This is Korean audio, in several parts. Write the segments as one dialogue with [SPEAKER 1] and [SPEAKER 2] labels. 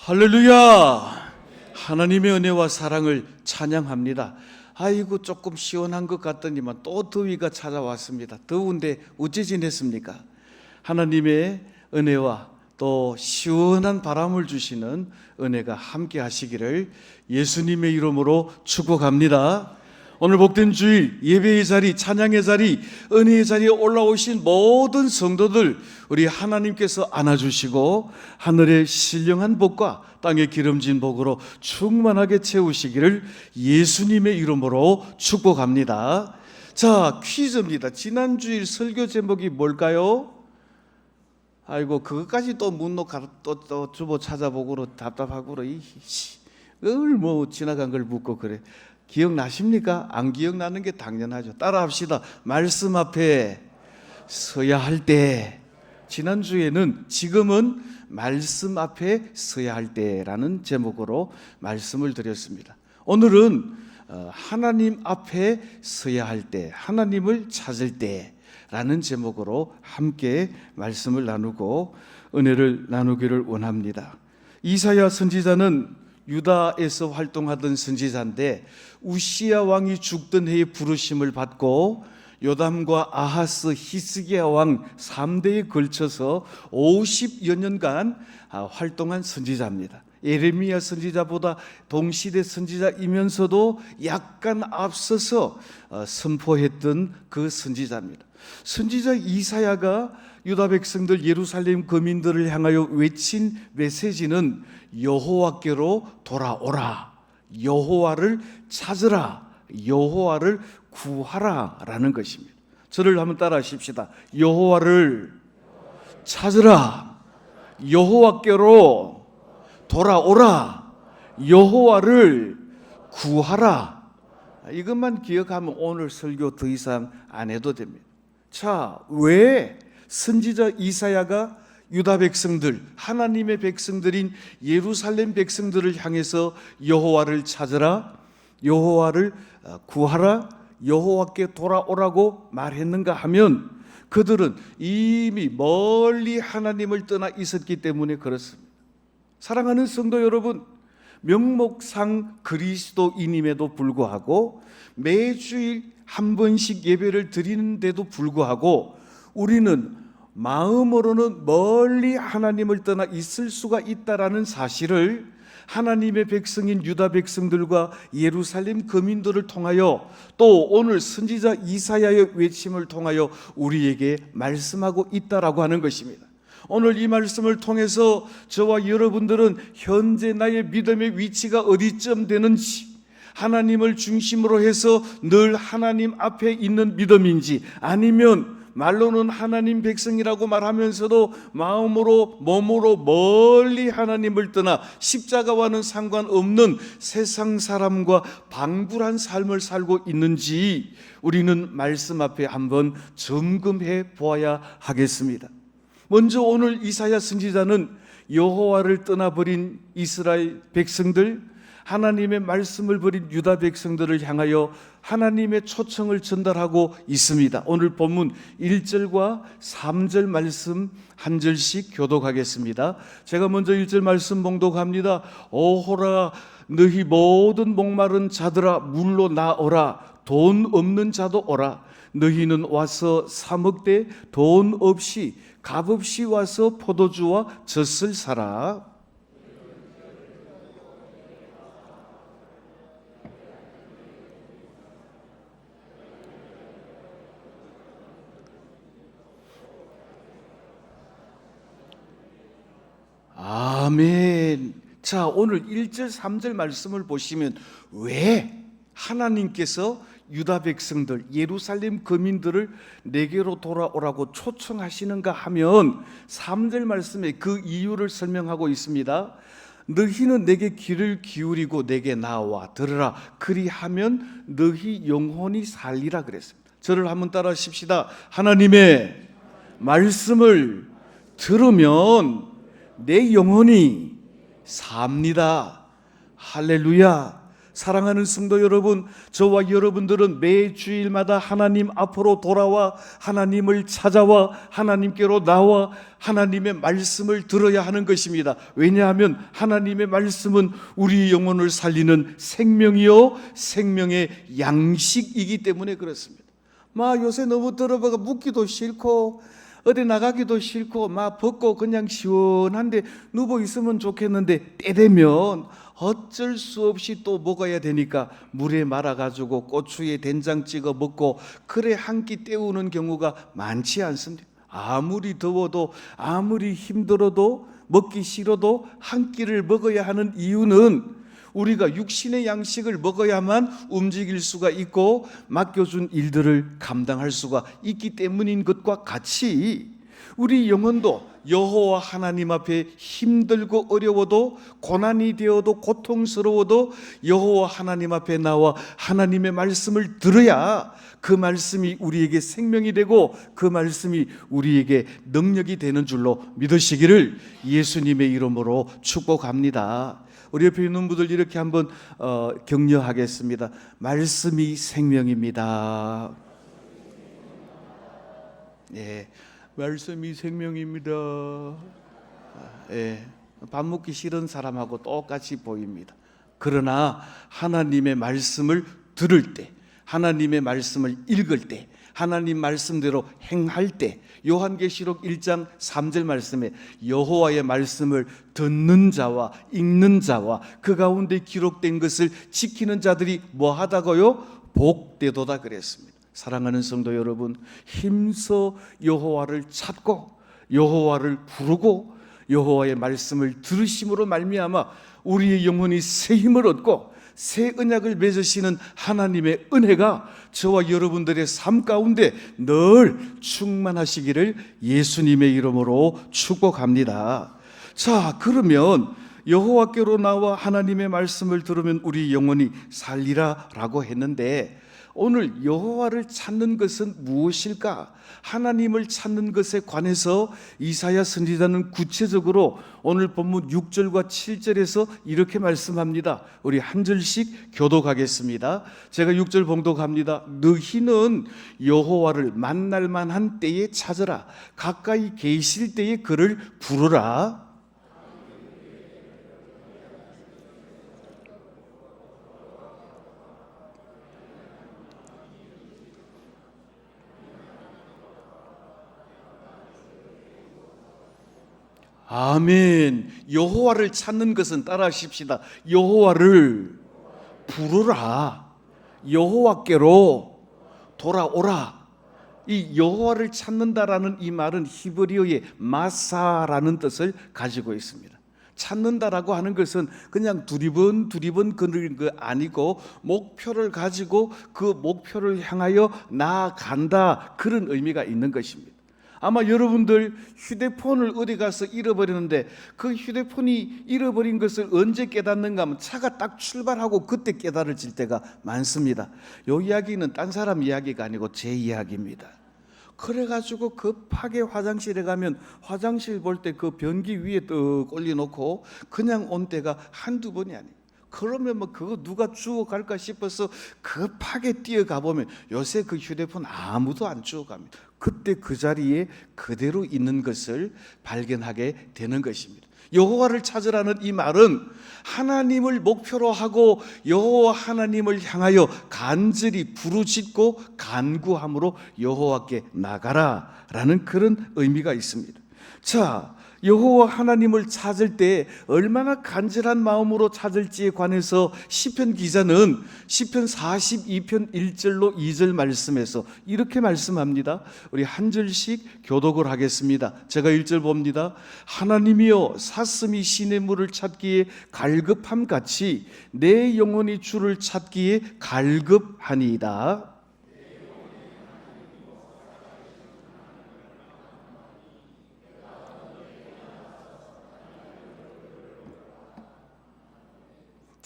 [SPEAKER 1] 할렐루야! 하나님의 은혜와 사랑을 찬양합니다. 아이고 조금 시원한 것 같더니만 또 더위가 찾아왔습니다. 더운데 어찌 지냈습니까? 하나님의 은혜와 또 시원한 바람을 주시는 은혜가 함께 하시기를 예수님의 이름으로 축복합니다. 오늘 복된 주일 예배의 자리, 찬양의 자리, 은혜의 자리에 올라오신 모든 성도들 우리 하나님께서 안아주시고 하늘의 신령한 복과 땅의 기름진 복으로 충만하게 채우시기를 예수님의 이름으로 축복합니다. 자, 퀴즈입니다. 지난 주일 설교 제목이 뭘까요? 아이고 그것까지 또 묻노 또 주보 찾아보고 답답하고 뭐 지나간 걸 묻고 그래. 기억나십니까? 안 기억나는 게 당연하죠. 따라합시다. 말씀 앞에 서야 할 때. 지난주에는 지금은 말씀 앞에 서야 할 때라는 제목으로 말씀을 드렸습니다. 오늘은 하나님 앞에 서야 할 때, 하나님을 찾을 때라는 제목으로 함께 말씀을 나누고 은혜를 나누기를 원합니다. 이사야 선지자는 유다에서 활동하던 선지자인데 우시야 왕이 죽던 해에 부르심을 받고 요담과 아하스, 히스기야 왕 3대에 걸쳐서 50여 년간 활동한 선지자입니다. 예레미야 선지자보다 동시대 선지자이면서도 약간 앞서서 선포했던 그 선지자입니다. 선지자 이사야가 유다 백성들, 예루살렘 거민들을 향하여 외친 메시지는 여호와께로 돌아오라, 여호와를 찾으라, 여호와를 구하라 라는 것입니다. 저를 한번 따라 하십시다. 여호와를 찾으라, 여호와께로 돌아오라, 여호와를 구하라. 이것만 기억하면 오늘 설교 더 이상 안 해도 됩니다. 자, 왜 선지자 이사야가 유다 백성들, 하나님의 백성들인 예루살렘 백성들을 향해서 여호와를 찾으라, 여호와를 구하라, 여호와께 돌아오라고 말했는가 하면 그들은 이미 멀리 하나님을 떠나 있었기 때문에 그렇습니다. 사랑하는 성도 여러분, 명목상 그리스도인임에도 불구하고 매주일 한 번씩 예배를 드리는데도 불구하고 우리는 마음으로는 멀리 하나님을 떠나 있을 수가 있다라는 사실을 하나님의 백성인 유다 백성들과 예루살렘 거민들을 통하여 또 오늘 선지자 이사야의 외침을 통하여 우리에게 말씀하고 있다라고 하는 것입니다. 오늘 이 말씀을 통해서 저와 여러분들은 현재 나의 믿음의 위치가 어디쯤 되는지, 하나님을 중심으로 해서 늘 하나님 앞에 있는 믿음인지, 아니면 말로는 하나님 백성이라고 말하면서도 마음으로 몸으로 멀리 하나님을 떠나 십자가와는 상관없는 세상 사람과 방불한 삶을 살고 있는지 우리는 말씀 앞에 한번 점검해 보아야 하겠습니다. 먼저 오늘 이사야 선지자는 여호와를 떠나버린 이스라엘 백성들, 하나님의 말씀을 버린 유다 백성들을 향하여 하나님의 초청을 전달하고 있습니다. 오늘 본문 1절과 3절 말씀 한 절씩 교독하겠습니다. 제가 먼저 1절 말씀 봉독합니다. 오호라 너희 모든 목마른 자들아 물로 나오라, 돈 없는 자도 오라. 너희는 와서 사 먹되 돈 없이 값없이 와서 포도주와 젖을 사라. 아멘. 자, 오늘 1절 3절 말씀을 보시면 왜 하나님께서 유다 백성들, 예루살렘 거민들을 내게로 돌아오라고 초청하시는가 하면 3절 말씀에 그 이유를 설명하고 있습니다. 너희는 내게 귀를 기울이고 내게 나와 들으라, 그리하면 너희 영혼이 살리라 그랬습니다. 저를 한번 따라 하십시다. 하나님의 말씀을 들으면 내 영혼이 삽니다. 할렐루야. 사랑하는 성도 여러분, 저와 여러분들은 매 주일마다 하나님 앞으로 돌아와 하나님을 찾아와 하나님께로 나와 하나님의 말씀을 들어야 하는 것입니다. 왜냐하면 하나님의 말씀은 우리 영혼을 살리는 생명이요 생명의 양식이기 때문에 그렇습니다. 요새 너무 들어봐가 묵기도 싫고 어디 나가기도 싫고 벗고 그냥 시원한데 누워 있으면 좋겠는데 때 되면 어쩔 수 없이 또 먹어야 되니까 물에 말아가지고 고추에 된장 찍어 먹고 그래 한 끼 때우는 경우가 많지 않습니다. 아무리 더워도 아무리 힘들어도 먹기 싫어도 한 끼를 먹어야 하는 이유는 우리가 육신의 양식을 먹어야만 움직일 수가 있고 맡겨준 일들을 감당할 수가 있기 때문인 것과 같이 우리 영혼도 여호와 하나님 앞에 힘들고 어려워도 고난이 되어도 고통스러워도 여호와 하나님 앞에 나와 하나님의 말씀을 들어야 그 말씀이 우리에게 생명이 되고 그 말씀이 우리에게 능력이 되는 줄로 믿으시기를 예수님의 이름으로 축복합니다. 우리 옆에 있는 분들 이렇게 한번 격려하겠습니다. 말씀이 생명입니다. 예, 말씀이 생명입니다. 예, 밥 먹기 싫은 사람하고 똑같이 보입니다. 그러나 하나님의 말씀을 들을 때, 하나님의 말씀을 읽을 때, 하나님 말씀대로 행할 때, 요한계시록 1장 3절 말씀에 여호와의 말씀을 듣는 자와 읽는 자와 그 가운데 기록된 것을 지키는 자들이 뭐하다고요? 복되도다 그랬습니다. 사랑하는 성도 여러분, 힘써 여호와를 찾고 여호와를 부르고 여호와의 말씀을 들으심으로 말미암아 우리의 영혼이 새 힘을 얻고 새 언약을 맺으시는 하나님의 은혜가 저와 여러분들의 삶 가운데 늘 충만하시기를 예수님의 이름으로 축복합니다. 자, 그러면 여호와께로 나와 하나님의 말씀을 들으면 우리 영혼이 살리라라고 했는데 오늘 여호와를 찾는 것은 무엇일까? 하나님을 찾는 것에 관해서 이사야 선지자는 구체적으로 오늘 본문 6절과 7절에서 이렇게 말씀합니다. 우리 한 절씩 교독하겠습니다. 제가 6절 봉독합니다. 너희는 여호와를 만날 만한 때에 찾으라. 가까이 계실 때에 그를 부르라. 아멘. 여호와를 찾는 것은 따라하십시다. 여호와를 부르라. 여호와께로 돌아오라. 이 여호와를 찾는다라는 이 말은 히브리어의 마사라는 뜻을 가지고 있습니다. 찾는다라고 하는 것은 그냥 두리번 그런 거 아니고 목표를 가지고 그 목표를 향하여 나아간다, 그런 의미가 있는 것입니다. 아마 여러분들 휴대폰을 어디 가서 잃어버리는데 그 휴대폰이 잃어버린 것을 언제 깨닫는가 하면 차가 딱 출발하고 그때 깨달아질 때가 많습니다. 이 이야기는 딴 사람 이야기가 아니고 제 이야기입니다. 그래가지고 급하게 화장실에 가면 화장실 볼 때 그 변기 위에 떡 올려놓고 그냥 온 때가 한두 번이 아니에요. 그러면 그거 누가 주워갈까 싶어서 급하게 뛰어가 보면 요새 그 휴대폰 아무도 안 주워갑니다. 그때 그 자리에 그대로 있는 것을 발견하게 되는 것입니다. 여호와를 찾으라는 이 말은 하나님을 목표로 하고 여호와 하나님을 향하여 간절히 부르짖고 간구함으로 여호와께 나가라라는 그런 의미가 있습니다. 자, 여호와 하나님을 찾을 때 얼마나 간절한 마음으로 찾을지에 관해서 시편 기자는 시편 42편 1절로 2절 말씀에서 이렇게 말씀합니다. 우리 한 절씩 교독을 하겠습니다. 제가 1절 봅니다. 하나님이여 사슴이 시냇물을 찾기에 갈급함같이 내 영혼이 주를 찾기에 갈급하니이다.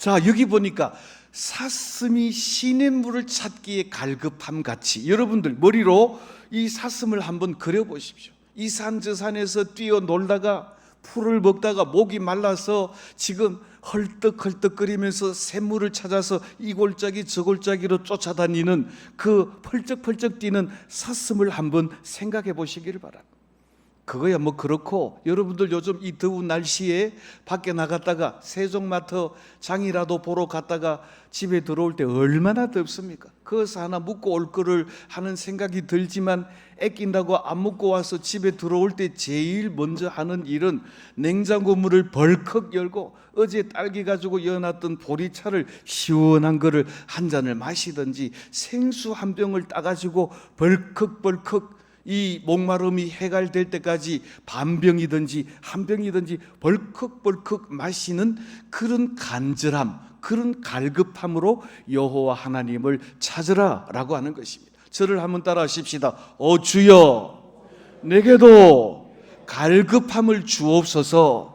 [SPEAKER 1] 자, 여기 보니까 사슴이 시냇물을 찾기에 갈급함 같이, 여러분들 머리로 이 사슴을 한번 그려보십시오. 이 산 저 산에서 뛰어놀다가 풀을 먹다가 목이 말라서 지금 헐떡헐떡거리면서 샘물을 찾아서 이 골짜기 저 골짜기로 쫓아다니는 그 펄쩍펄쩍 뛰는 사슴을 한번 생각해 보시기를 바랍니다. 그거야 뭐 그렇고, 여러분들 요즘 이 더운 날씨에 밖에 나갔다가 세종마트 장이라도 보러 갔다가 집에 들어올 때 얼마나 덥습니까? 그것을 하나 묵고 올 거를 하는 생각이 들지만, 애낀다고 안 묵고 와서 집에 들어올 때 제일 먼저 하는 일은 냉장고 문을 벌컥 열고 어제 딸기 가지고 여놨던 보리차를 시원한 거를 한 잔을 마시든지, 생수 한 병을 따가지고 벌컥벌컥 이 목마름이 해갈될 때까지 반 병이든지 한 병이든지 벌컥벌컥 마시는 그런 간절함, 그런 갈급함으로 여호와 하나님을 찾으라라고 하는 것입니다. 저를 한번 따라 하십시다. 주여, 내게도 갈급함을 주옵소서.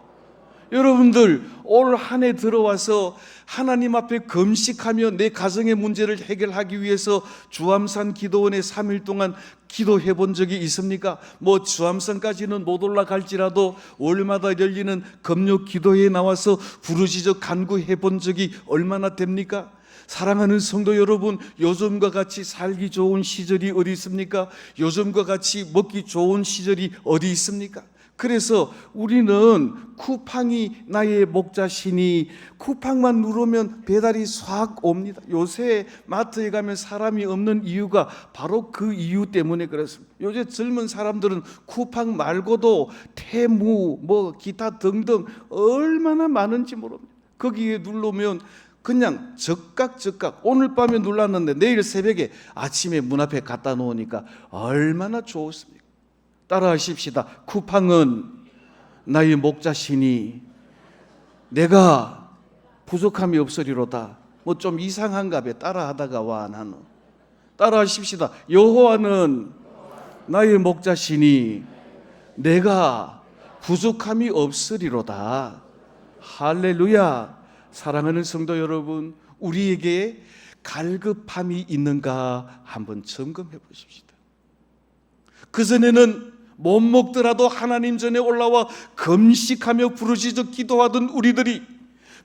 [SPEAKER 1] 여러분들 올 한 해 들어와서 하나님 앞에 금식하며 내 가정의 문제를 해결하기 위해서 주암산 기도원에 3일 동안 기도해 본 적이 있습니까? 뭐 주암산까지는 못 올라갈지라도 월마다 열리는 금요 기도회에 나와서 부르짖어 간구해 본 적이 얼마나 됩니까? 사랑하는 성도 여러분, 요즘과 같이 살기 좋은 시절이 어디 있습니까? 요즘과 같이 먹기 좋은 시절이 어디 있습니까? 그래서 우리는 쿠팡이 나의 목자시니, 쿠팡만 누르면 배달이 싹 옵니다. 요새 마트에 가면 사람이 없는 이유가 바로 그 이유 때문에 그렇습니다. 요새 젊은 사람들은 쿠팡 말고도 테무 뭐 기타 등등 얼마나 많은지 모릅니다. 거기에 누르면 그냥 적각 오늘 밤에 눌렀는데 내일 새벽에 아침에 문 앞에 갖다 놓으니까 얼마나 좋습니까? 따라 하십시다. 쿠팡은 나의 목자시니 내가 부족함이 없으리로다. 뭐 좀 이상한가 봐. 따라 하다가 와 나는. 따라 하십시다. 여호와는 나의 목자시니 내가 부족함이 없으리로다. 할렐루야. 사랑하는 성도 여러분, 우리에게 갈급함이 있는가 한번 점검해 보십시다. 그전에는 못 먹더라도 하나님 전에 올라와 금식하며 부르짖어 기도하던 우리들이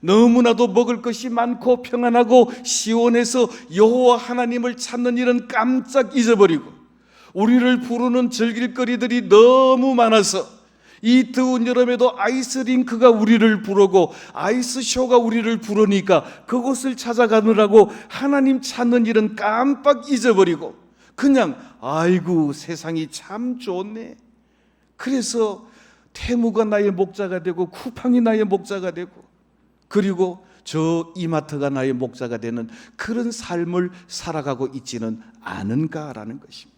[SPEAKER 1] 너무나도 먹을 것이 많고 평안하고 시원해서 여호와 하나님을 찾는 일은 깜짝 잊어버리고, 우리를 부르는 즐길거리들이 너무 많아서 이 더운 여름에도 아이스링크가 우리를 부르고 아이스쇼가 우리를 부르니까 그곳을 찾아가느라고 하나님 찾는 일은 깜빡 잊어버리고 그냥 아이고 세상이 참 좋네. 그래서 테무가 나의 목자가 되고 쿠팡이 나의 목자가 되고 그리고 저 이마트가 나의 목자가 되는 그런 삶을 살아가고 있지는 않은가라는 것입니다.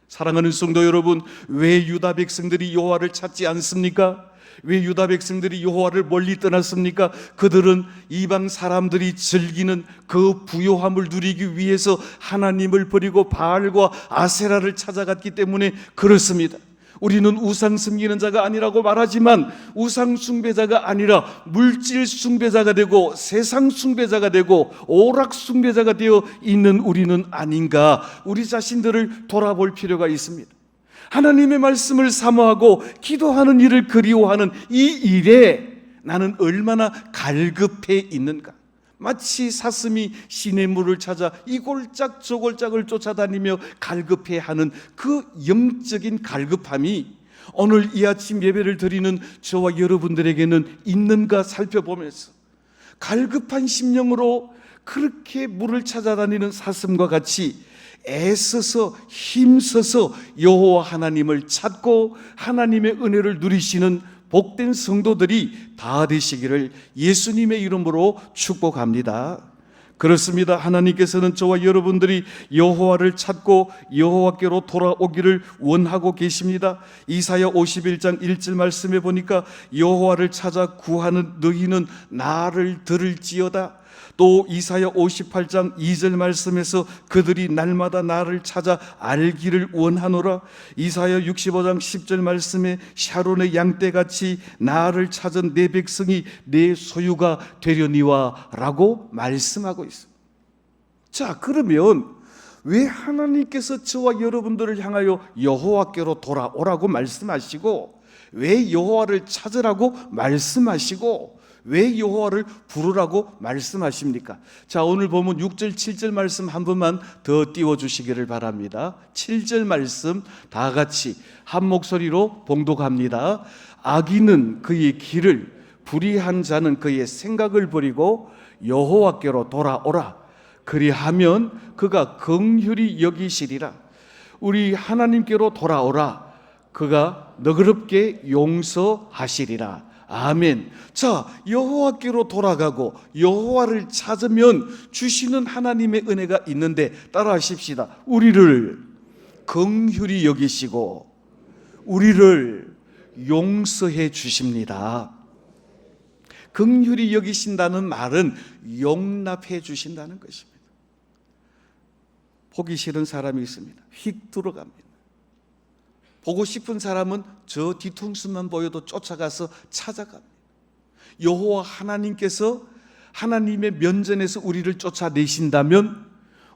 [SPEAKER 1] 사랑하는 성도 여러분, 왜 유다 백성들이 여호와를 찾지 않습니까? 왜 유다 백성들이 여호와를 멀리 떠났습니까? 그들은 이방 사람들이 즐기는 그 부요함을 누리기 위해서 하나님을 버리고 바알과 아세라를 찾아갔기 때문에 그렇습니다. 우리는 우상 섬기는 자가 아니라고 말하지만 우상 숭배자가 아니라 물질 숭배자가 되고 세상 숭배자가 되고 오락 숭배자가 되어 있는 우리는 아닌가, 우리 자신들을 돌아볼 필요가 있습니다. 하나님의 말씀을 사모하고 기도하는 일을 그리워하는 이 일에 나는 얼마나 갈급해 있는가. 마치 사슴이 시냇물을 찾아 이 골짝 저 골짝을 쫓아다니며 갈급해하는 그 영적인 갈급함이 오늘 이 아침 예배를 드리는 저와 여러분들에게는 있는가 살펴보면서 갈급한 심령으로 그렇게 물을 찾아다니는 사슴과 같이 애써서 힘써서 여호와 하나님을 찾고 하나님의 은혜를 누리시는 복된 성도들이 다 되시기를 예수님의 이름으로 축복합니다. 그렇습니다. 하나님께서는 저와 여러분들이 여호와를 찾고 여호와께로 돌아오기를 원하고 계십니다. 이사야 51장 1절 말씀에 보니까 여호와를 찾아 구하는 너희는 나를 들을지어다. 또 이사야 58장 2절 말씀에서 그들이 날마다 나를 찾아 알기를 원하노라. 이사야 65장 10절 말씀에 샤론의 양떼같이 나를 찾은 내 백성이 내 소유가 되려니와 라고 말씀하고 있습니다. 자, 그러면 왜 하나님께서 저와 여러분들을 향하여 여호와께로 돌아오라고 말씀하시고 왜 여호와를 찾으라고 말씀하시고 왜 여호와를 부르라고 말씀하십니까? 자, 오늘 보면 6절 7절 말씀 한 번만 더 띄워주시기를 바랍니다. 7절 말씀 다 같이 한 목소리로 봉독합니다. 악인은 그의 길을, 불의한 자는 그의 생각을 버리고 여호와께로 돌아오라. 그리하면 그가 긍휼히 여기시리라. 우리 하나님께로 돌아오라. 그가 너그럽게 용서하시리라. 아멘. 자, 여호와께로 돌아가고 여호와를 찾으면 주시는 하나님의 은혜가 있는데 따라하십시다. 우리를 긍휼히 여기시고 우리를 용서해 주십니다. 긍휼히 여기신다는 말은 용납해 주신다는 것입니다. 보기 싫은 사람이 있습니다. 휙 들어갑니다. 보고 싶은 사람은 저 뒤통수만 보여도 쫓아가서 찾아갑니다. 여호와 하나님께서 하나님의 면전에서 우리를 쫓아내신다면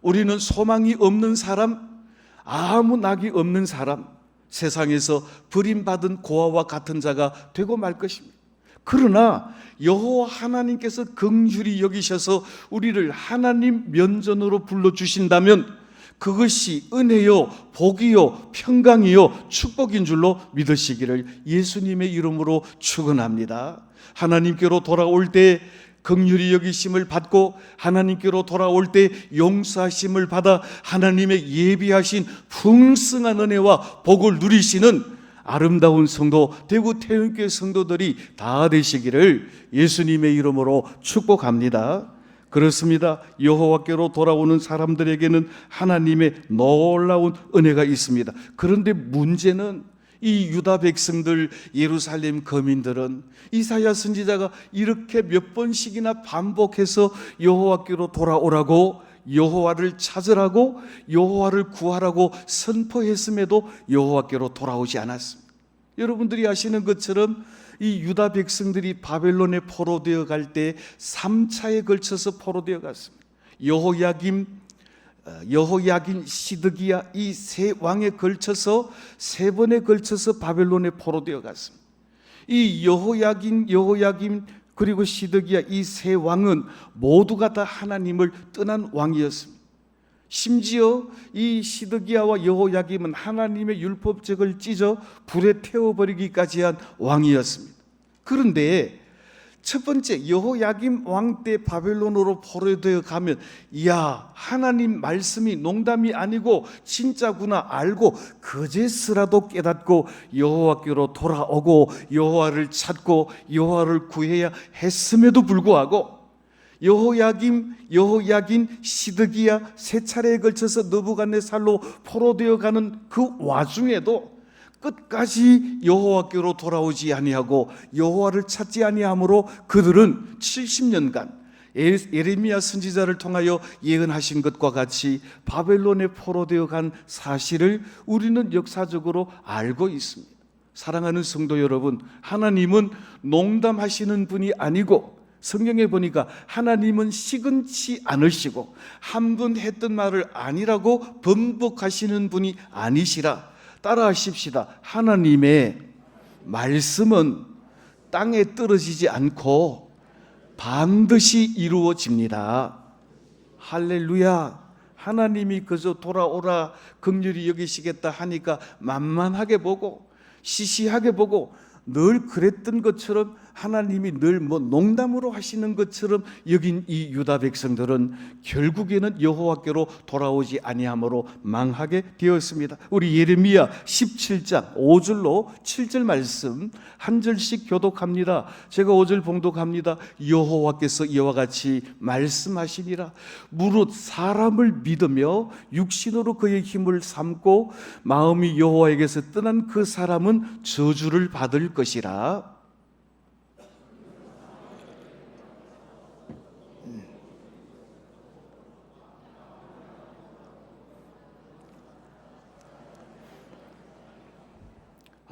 [SPEAKER 1] 우리는 소망이 없는 사람, 아무 낙이 없는 사람, 세상에서 버림받은 고아와 같은 자가 되고 말 것입니다. 그러나 여호와 하나님께서 긍휼히 여기셔서 우리를 하나님 면전으로 불러주신다면 그것이 은혜요, 복이요, 평강이요, 축복인 줄로 믿으시기를 예수님의 이름으로 축원합니다. 하나님께로 돌아올 때 긍휼히 여기심을 받고 하나님께로 돌아올 때 용서하심을 받아 하나님의 예비하신 풍성한 은혜와 복을 누리시는 아름다운 성도, 대구 태영교회 성도들이 다 되시기를 예수님의 이름으로 축복합니다. 그렇습니다. 여호와께로 돌아오는 사람들에게는 하나님의 놀라운 은혜가 있습니다. 그런데 문제는 이 유다 백성들, 예루살렘 거민들은 이사야 선지자가 이렇게 몇 번씩이나 반복해서 여호와께로 돌아오라고, 여호와를 찾으라고, 여호와를 구하라고 선포했음에도 여호와께로 돌아오지 않았습니다. 여러분들이 아시는 것처럼 이 유다 백성들이 바벨론에 포로되어 갈 때 3차에 걸쳐서 포로되어 갔습니다. 여호야긴, 시드기야 이 세 왕에 걸쳐서 세 번에 걸쳐서 바벨론에 포로되어 갔습니다. 이 여호야긴 그리고 시드기야 이 세 왕은 모두가 다 하나님을 떠난 왕이었습니다. 심지어 이 시드기야와 여호야김은 하나님의 율법책을 찢어 불에 태워버리기까지 한 왕이었습니다. 그런데 첫 번째 여호야김 왕 때 바벨론으로 포로되어 가면 이야, 하나님 말씀이 농담이 아니고 진짜구나 알고 그제서라도 깨닫고 여호와께로 돌아오고 여호와를 찾고 여호와를 구해야 했음에도 불구하고 여호야긴, 시드기야 세 차례에 걸쳐서 느부갓네살로 포로되어 가는 그 와중에도 끝까지 여호와께로 돌아오지 아니하고 여호와를 찾지 아니함으로 그들은 70년간 예레미야 선지자를 통하여 예언하신 것과 같이 바벨론에 포로되어 간 사실을 우리는 역사적으로 알고 있습니다. 사랑하는 성도 여러분, 하나님은 농담하시는 분이 아니고 성경에 보니까 하나님은 시근치 않으시고 한 번 했던 말을 아니라고 번복하시는 분이 아니시라. 따라하십시다. 하나님의 말씀은 땅에 떨어지지 않고 반드시 이루어집니다. 할렐루야. 하나님이 그저 돌아오라 긍휼히 여기시겠다 하니까 만만하게 보고 시시하게 보고 늘 그랬던 것처럼 하나님이 늘 농담으로 하시는 것처럼 여긴 이 유다 백성들은 결국에는 여호와께로 돌아오지 아니함으로 망하게 되었습니다. 우리 예레미야 17장 5절로 7절 말씀 한 절씩 교독합니다. 제가 5절 봉독합니다. 여호와께서 이와 같이 말씀하시니라. 무릇 사람을 믿으며 육신으로 그의 힘을 삼고 마음이 여호와에게서 떠난 그 사람은 저주를 받을 것이라.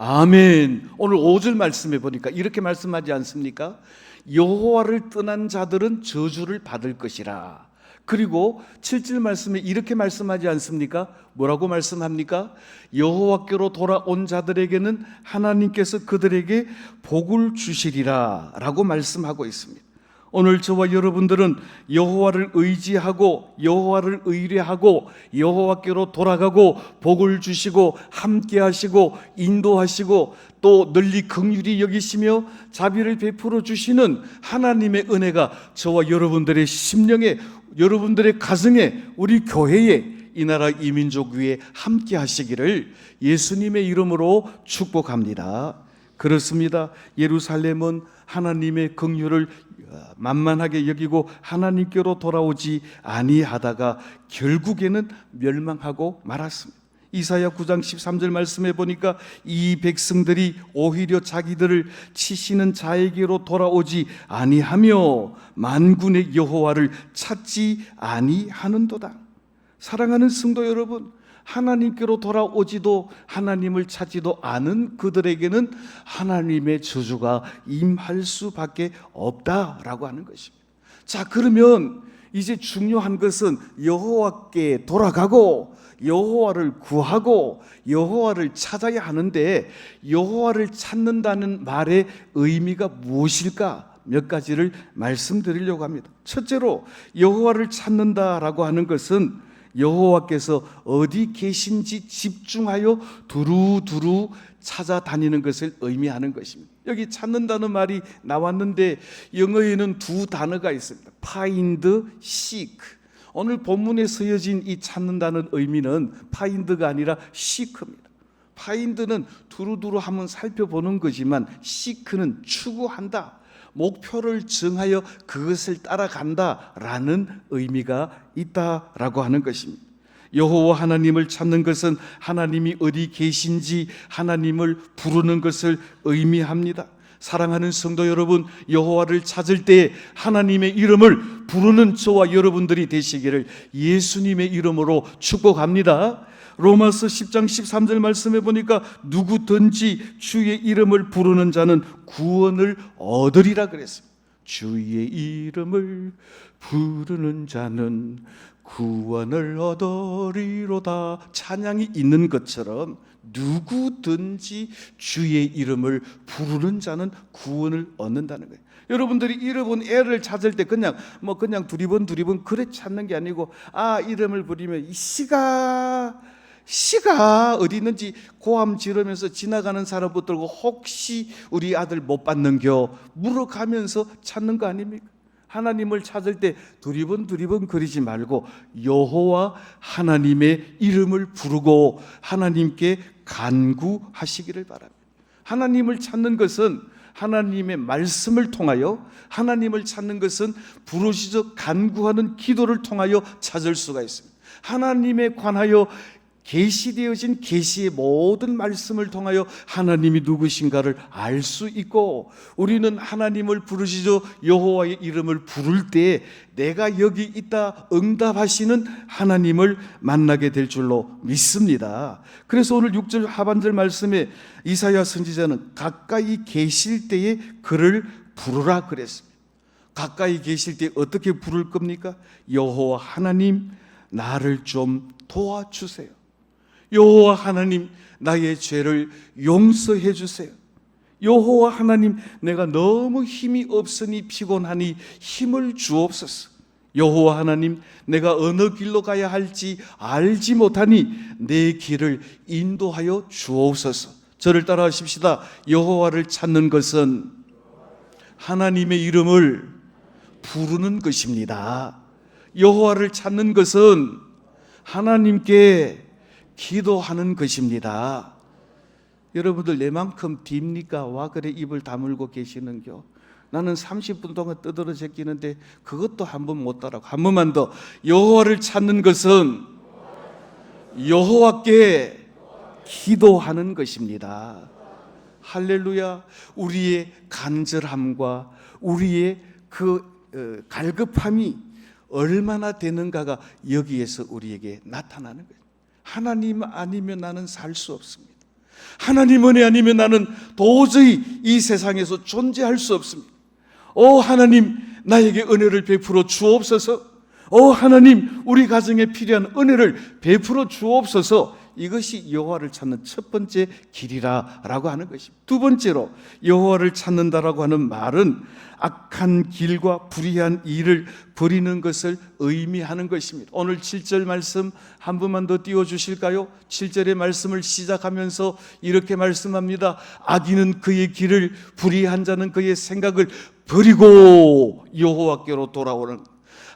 [SPEAKER 1] 아멘. 오늘 5절 말씀해 보니까 이렇게 말씀하지 않습니까? 여호와를 떠난 자들은 저주를 받을 것이라. 그리고 7절 말씀에 이렇게 말씀하지 않습니까? 뭐라고 말씀합니까? 여호와께로 돌아온 자들에게는 하나님께서 그들에게 복을 주시리라 라고 말씀하고 있습니다. 오늘 저와 여러분들은 여호와를 의지하고 여호와를 의뢰하고 여호와께로 돌아가고 복을 주시고 함께 하시고 인도하시고 또 널리 긍휼히 여기시며 자비를 베풀어 주시는 하나님의 은혜가 저와 여러분들의 심령에, 여러분들의 가정에, 우리 교회에, 이 나라 이민족 위에 함께 하시기를 예수님의 이름으로 축복합니다. 그렇습니다. 예루살렘은 하나님의 긍휼을 만만하게 여기고 하나님께로 돌아오지 아니하다가 결국에는 멸망하고 말았습니다. 이사야 9장 13절 말씀해 보니까 이 백성들이 오히려 자기들을 치시는 자에게로 돌아오지 아니하며 만군의 여호와를 찾지 아니하는도다. 사랑하는 성도 여러분, 하나님께로 돌아오지도 하나님을 찾지도 않은 그들에게는 하나님의 저주가 임할 수밖에 없다라고 하는 것입니다. 자, 그러면 이제 중요한 것은 여호와께 돌아가고 여호와를 구하고 여호와를 찾아야 하는데, 여호와를 찾는다는 말의 의미가 무엇일까? 몇 가지를 말씀드리려고 합니다. 첫째로 여호와를 찾는다라고 하는 것은 여호와께서 어디 계신지 집중하여 두루두루 찾아다니는 것을 의미하는 것입니다. 여기 찾는다는 말이 나왔는데 영어에는 두 단어가 있습니다. find, seek. 오늘 본문에 쓰여진 이 찾는다는 의미는 find가 아니라 seek입니다. find는 두루두루 한번 살펴보는 거지만 seek는 추구한다, 목표를 정하여 그것을 따라간다라는 의미가 있다라고 하는 것입니다. 여호와 하나님을 찾는 것은 하나님이 어디 계신지 하나님을 부르는 것을 의미합니다. 사랑하는 성도 여러분, 여호와를 찾을 때 하나님의 이름을 부르는 저와 여러분들이 되시기를 예수님의 이름으로 축복합니다. 로마서 10장 13절 말씀해 보니까 누구든지 주의 이름을 부르는 자는 구원을 얻으리라 그랬습니다. 주의 이름을 부르는 자는 구원을 얻으리로다. 찬양이 있는 것처럼 누구든지 주의 이름을 부르는 자는 구원을 얻는다는 거예요. 여러분들이 잃어본 애를 찾을 때 그냥 두리번 그래 찾는 게 아니고, 이름을 부르면 이 씨가 어디 있는지 고함 지르면서 지나가는 사람 붙들고 혹시 우리 아들 못 받는겨 물어가면서 찾는 거 아닙니까? 하나님을 찾을 때 두리번 거리지 말고 여호와 하나님의 이름을 부르고 하나님께 간구하시기를 바랍니다. 하나님을 찾는 것은 하나님의 말씀을 통하여, 하나님을 찾는 것은 부르시죠 간구하는 기도를 통하여 찾을 수가 있습니다. 하나님에 관하여 계시되어진 계시의 모든 말씀을 통하여 하나님이 누구신가를 알 수 있고, 우리는 하나님을 부르시죠 여호와의 이름을 부를 때 내가 여기 있다 응답하시는 하나님을 만나게 될 줄로 믿습니다. 그래서 오늘 6절 하반절 말씀에 이사야 선지자는 가까이 계실 때에 그를 부르라 그랬습니다. 가까이 계실 때 어떻게 부를 겁니까? 여호와 하나님, 나를 좀 도와주세요. 여호와 하나님, 나의 죄를 용서해 주세요. 여호와 하나님, 내가 너무 힘이 없으니 피곤하니 힘을 주옵소서. 여호와 하나님, 내가 어느 길로 가야 할지 알지 못하니 내 길을 인도하여 주옵소서. 저를 따라하십시다. 여호와를 찾는 것은 하나님의 이름을 부르는 것입니다. 여호와를 찾는 것은 하나님께 기도하는 것입니다. 여러분들 내만큼 딥니까? 와 그래 입을 다물고 계시는겨? 나는 30분 동안 떠들어 제끼는데 그것도 한 번 못 따라고. 한 번만 더. 여호와를 찾는 것은 여호와께 기도하는 것입니다. 할렐루야. 우리의 간절함과 우리의 그 갈급함이 얼마나 되는가가 여기에서 우리에게 나타나는 거예요. 하나님 아니면 나는 살 수 없습니다. 하나님 은혜 아니면 나는 도저히 이 세상에서 존재할 수 없습니다. 하나님, 나에게 은혜를 베풀어 주옵소서. 하나님, 우리 가정에 필요한 은혜를 베풀어 주옵소서. 이것이 여호와를 찾는 첫 번째 길이라고 하는 것입니다. 두 번째로 여호와를 찾는다라고 하는 말은 악한 길과 불의한 일을 버리는 것을 의미하는 것입니다. 오늘 7절 말씀 한 번만 더 띄워주실까요? 7절의 말씀을 시작하면서 이렇게 말씀합니다. 악인은 그의 길을, 불의한 자는 그의 생각을 버리고 여호와께로 돌아오는,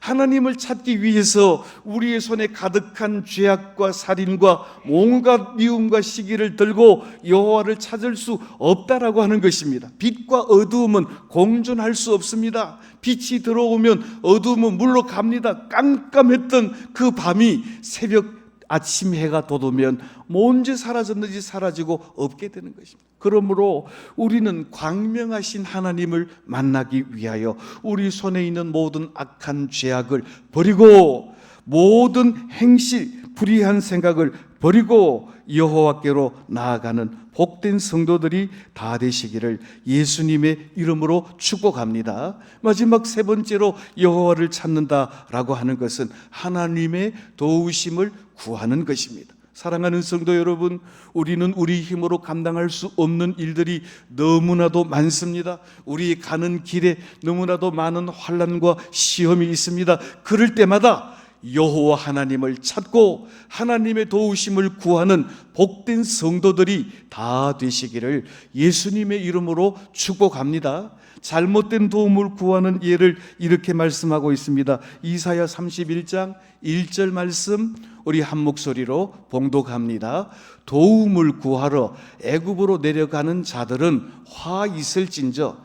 [SPEAKER 1] 하나님을 찾기 위해서 우리의 손에 가득한 죄악과 살인과 온갖 미움과 시기를 들고 여호와를 찾을 수 없다라고 하는 것입니다. 빛과 어두움은 공존할 수 없습니다. 빛이 들어오면 어두움은 물러갑니다. 깜깜했던 그 밤이 새벽 아침 해가 돋으면 뭔지 사라졌는지 사라지고 없게 되는 것입니다. 그러므로 우리는 광명하신 하나님을 만나기 위하여 우리 손에 있는 모든 악한 죄악을 버리고 모든 행실, 불의한 생각을 버리고 여호와께로 나아가는 복된 성도들이 다 되시기를 예수님의 이름으로 축복합니다. 마지막 세 번째로 여호와를 찾는다라고 하는 것은 하나님의 도우심을 구하는 것입니다. 사랑하는 성도 여러분, 우리는 우리 힘으로 감당할 수 없는 일들이 너무나도 많습니다. 우리 가는 길에 너무나도 많은 환난과 시험이 있습니다. 그럴 때마다 여호와 하나님을 찾고 하나님의 도우심을 구하는 복된 성도들이 다 되시기를 예수님의 이름으로 축복합니다. 잘못된 도움을 구하는 예를 이렇게 말씀하고 있습니다. 이사야 31장 1절 말씀 우리 한 목소리로 봉독합니다. 도움을 구하러 애굽으로 내려가는 자들은 화 있을진저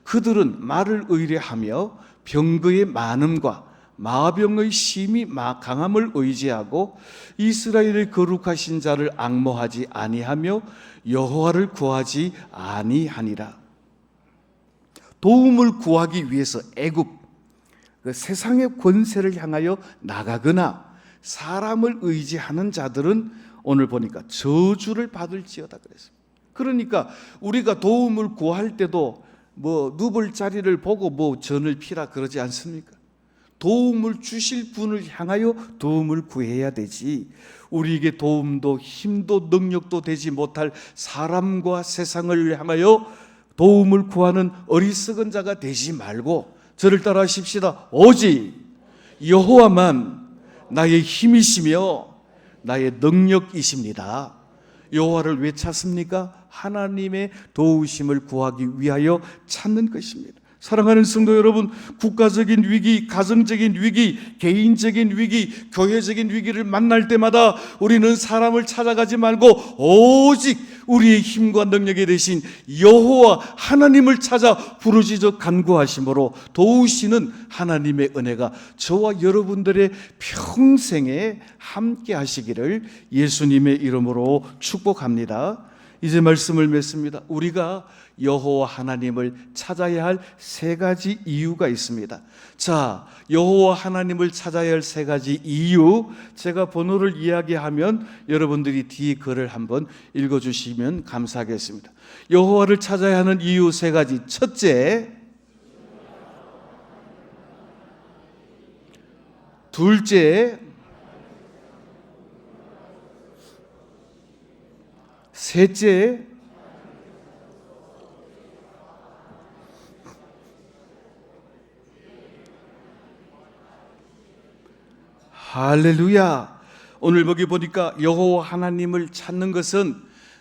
[SPEAKER 1] 그들은 말을 의뢰하며 병거의 많음과 마병의 심히 강함을 의지하고 이스라엘의 거룩하신 자를 앙모하지 아니하며 여호와를 구하지 아니하니라. 도움을 구하기 위해서 애굽, 그 세상의 권세를 향하여 나가거나 사람을 의지하는 자들은 오늘 보니까 저주를 받을지어다 그랬습니다. 그러니까 우리가 도움을 구할 때도 뭐 누볼 자리를 보고 전을 피라 그러지 않습니까? 도움을 주실 분을 향하여 도움을 구해야 되지, 우리에게 도움도 힘도 능력도 되지 못할 사람과 세상을 향하여 도움을 구하는 어리석은 자가 되지 말고 저를 따라 하십시다. 오직 여호와만 나의 힘이시며 나의 능력이십니다. 여호와를 왜 찾습니까? 하나님의 도우심을 구하기 위하여 찾는 것입니다. 사랑하는 성도 여러분, 국가적인 위기, 가정적인 위기, 개인적인 위기, 교회적인 위기를 만날 때마다 우리는 사람을 찾아가지 말고 오직 우리의 힘과 능력이 되신 여호와 하나님을 찾아 부르짖어 간구하심으로 도우시는 하나님의 은혜가 저와 여러분들의 평생에 함께 하시기를 예수님의 이름으로 축복합니다. 이제 말씀을 맺습니다. 우리가 여호와 하나님을 찾아야 할 세 가지 이유가 있습니다. 자, 여호와 하나님을 찾아야 할 세 가지 이유, 제가 번호를 이야기하면 여러분들이 뒤에 글을 한번 읽어주시면 감사하겠습니다. 여호와를 찾아야 하는 이유 세 가지. 첫째, 둘째, 셋째, 할렐루야. 오늘 거기 보니까 여호와 하나님을 찾는 것은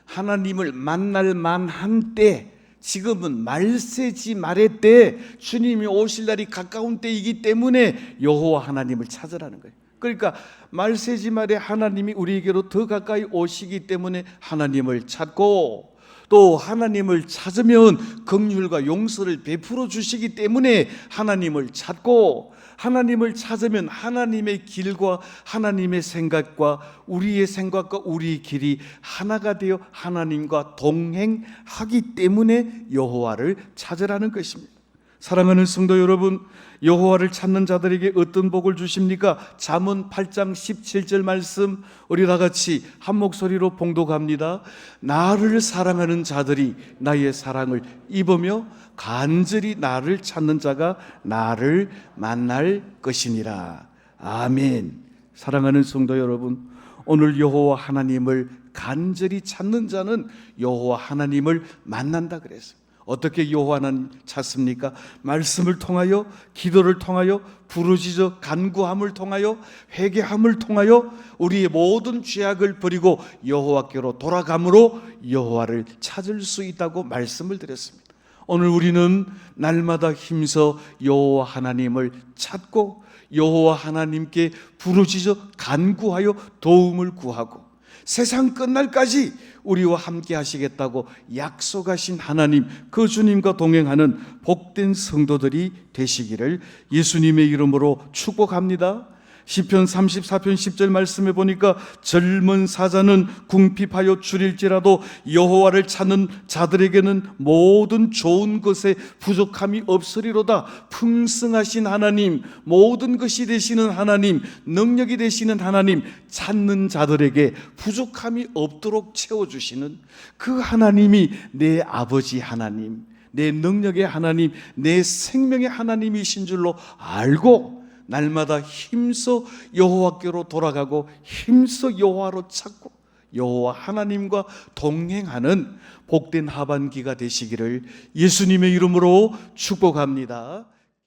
[SPEAKER 1] 하나님을 만날 만한 때, 지금은 말세지 말의 때, 주님이 오실 날이 가까운 때이기 때문에 여호와 하나님을 찾으라는 거예요. 그러니까 말세지 말에 하나님이 우리에게로 더 가까이 오시기 때문에 하나님을 찾고, 또 하나님을 찾으면 긍휼과 용서를 베풀어 주시기 때문에 하나님을 찾고, 하나님을 찾으면 하나님의 길과 하나님의 생각과 우리의 생각과 우리의 길이 하나가 되어 하나님과 동행하기 때문에 여호와를 찾으라는 것입니다. 사랑하는 성도 여러분, 여호와를 찾는 자들에게 어떤 복을 주십니까? 잠언 8장 17절 말씀 우리 다 같이 한 목소리로 봉독합니다. 나를 사랑하는 자들이 나의 사랑을 입으며 간절히 나를 찾는 자가 나를 만날 것이니라. 아멘. 사랑하는 성도 여러분, 오늘 여호와 하나님을 간절히 찾는 자는 여호와 하나님을 만난다 그랬어요. 어떻게 여호와 하나님 찾습니까? 말씀을 통하여, 기도를 통하여, 부르짖어 간구함을 통하여, 회개함을 통하여 우리의 모든 죄악을 버리고 여호와께로 돌아감으로 여호와를 찾을 수 있다고 말씀을 드렸습니다. 오늘 우리는 날마다 힘써 여호와 하나님을 찾고 여호와 하나님께 부르짖어 간구하여 도움을 구하고 세상 끝날까지 우리와 함께 하시겠다고 약속하신 하나님, 그 주님과 동행하는 복된 성도들이 되시기를 예수님의 이름으로 축복합니다. 시편 34편 10절 말씀에 보니까 젊은 사자는 궁핍하여 줄일지라도 여호와를 찾는 자들에게는 모든 좋은 것에 부족함이 없으리로다. 풍성하신 하나님, 모든 것이 되시는 하나님, 능력이 되시는 하나님, 찾는 자들에게 부족함이 없도록 채워주시는 그 하나님이 내 아버지 하나님, 내 능력의 하나님, 내 생명의 하나님이신 줄로 알고 날마다 힘써 여호와께로 돌아가고 힘써 여호와로 찾고 여호와 하나님과 동행하는 복된 하반기가 되시기를 예수님의 이름으로 축복합니다.